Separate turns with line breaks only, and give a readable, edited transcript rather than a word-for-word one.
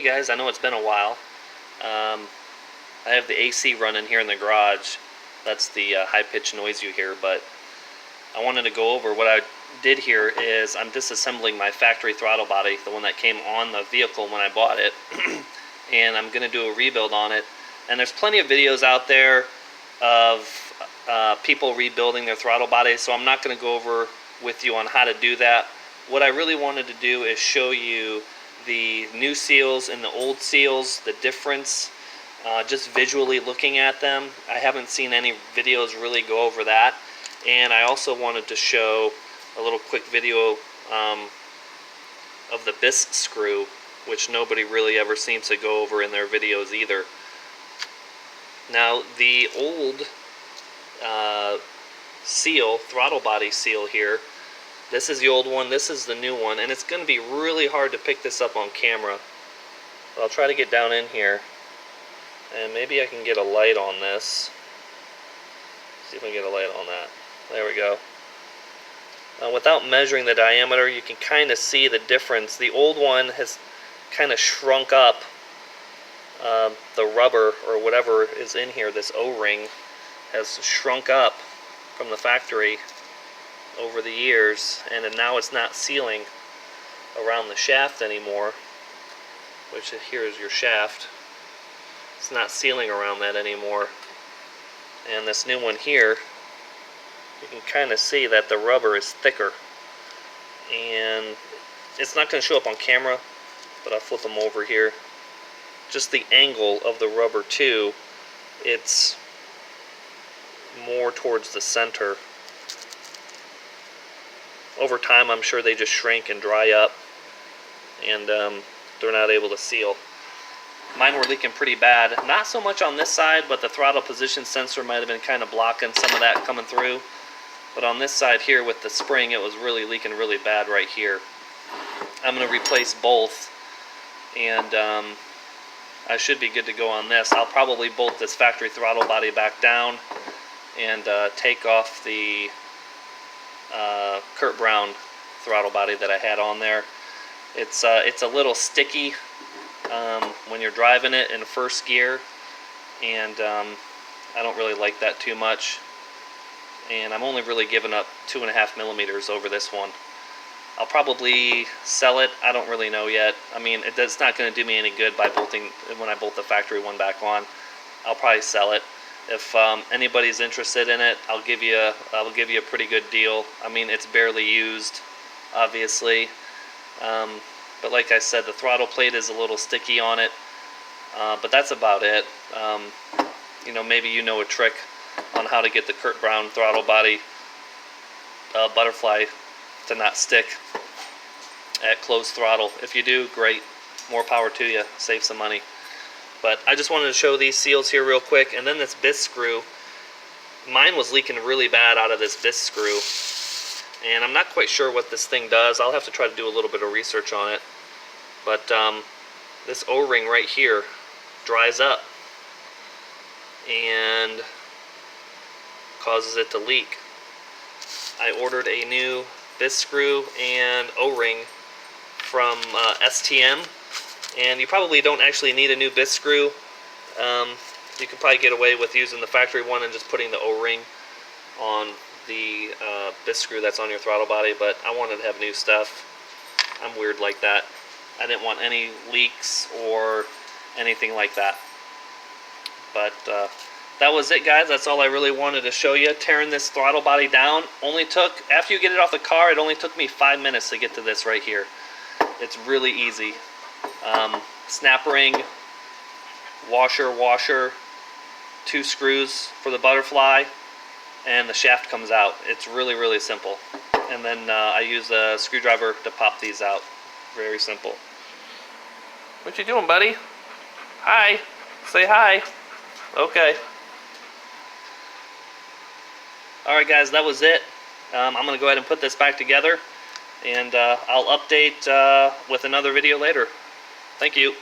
Hey guys, I know it's been a while. I have the AC running here in the garage. That's the high-pitched noise you hear, but I wanted to go over what I did here is I'm disassembling my factory throttle body, the one that came on the vehicle when I bought it, and I'm going to do a rebuild on it. And there's plenty of videos out there of people rebuilding their throttle bodies, so I'm not going to go over with you on how to do that. What I really wanted to do is show you the new seals and the old seals, the difference, just visually looking at them. I haven't seen any videos really go over that. And I also wanted to show a little quick video of the biss screw, which nobody really ever seems to go over in their videos either. Now, the old seal, throttle body seal here, this is the old one, this is the new one, and it's going to be really hard to pick this up on camera. But I'll try to get down in here, and maybe I can get a light on this. See if I can get a light on that. There we go. Without measuring the diameter, you can kind of see the difference. The old one has kind of shrunk up. The rubber or whatever is in here, this O-ring, has shrunk up from the factory over the years, and now it's not sealing around the shaft anymore, which here is your shaft. It's not sealing around that anymore. And this new one here, you can kind of see that the rubber is thicker, and it's not going to show up on camera, but I'll flip them over here. Just the angle of the rubber too, it's more towards the center. Over time, I'm sure they just shrink and dry up, and they're not able to seal. Mine were leaking pretty bad. Not so much on this side, but the throttle position sensor might have been kind of blocking some of that coming through. But on this side here with the spring, it was really leaking really bad right here. I'm going to replace both, and I should be good to go on this. I'll probably bolt this factory throttle body back down and take off the Kurt Brown throttle body that I had on there. It's a little sticky when you're driving it in first gear, and I don't really like that too much. And I'm only really giving up 2.5 millimeters over this one. I'll probably sell it. I don't really know yet. I mean, it's not going to do me any good by bolting when I bolt the factory one back on. I'll probably sell it. If anybody's interested in it, I'll give you a pretty good deal. I mean, it's barely used, obviously, but like I said, the throttle plate is a little sticky on it. But that's about it. You know, maybe you know a trick on how to get the Kurt Brown throttle body butterfly to not stick at closed throttle. If you do, great. More power to you. Save some money. But I just wanted to show these seals here real quick. And then this biss screw. Mine was leaking really bad out of this biss screw. And I'm not quite sure what this thing does. I'll have to try to do a little bit of research on it. But this O-ring right here dries up and causes it to leak. I ordered a new biss screw and O-ring from STM, and you probably don't actually need a new biss screw. You can probably get away with using the factory one and just putting the O-ring on the biss screw that's on your throttle body, but I wanted to have new stuff. I'm weird like that. I didn't want any leaks or anything like that. But that was it, guys. That's all I really wanted to show you. Tearing this throttle body down only took, after you get it off the car, it only took me 5 minutes to get to this right here. It's really easy. Snap ring, washer, 2 screws for the butterfly, and the shaft comes out. It's really, really simple. And then I use a screwdriver to pop these out. Very simple. What you doing, buddy? Hi. Say hi. Okay. Alright guys, that was it. I'm going to go ahead and put this back together, and I'll update with another video later. Thank you.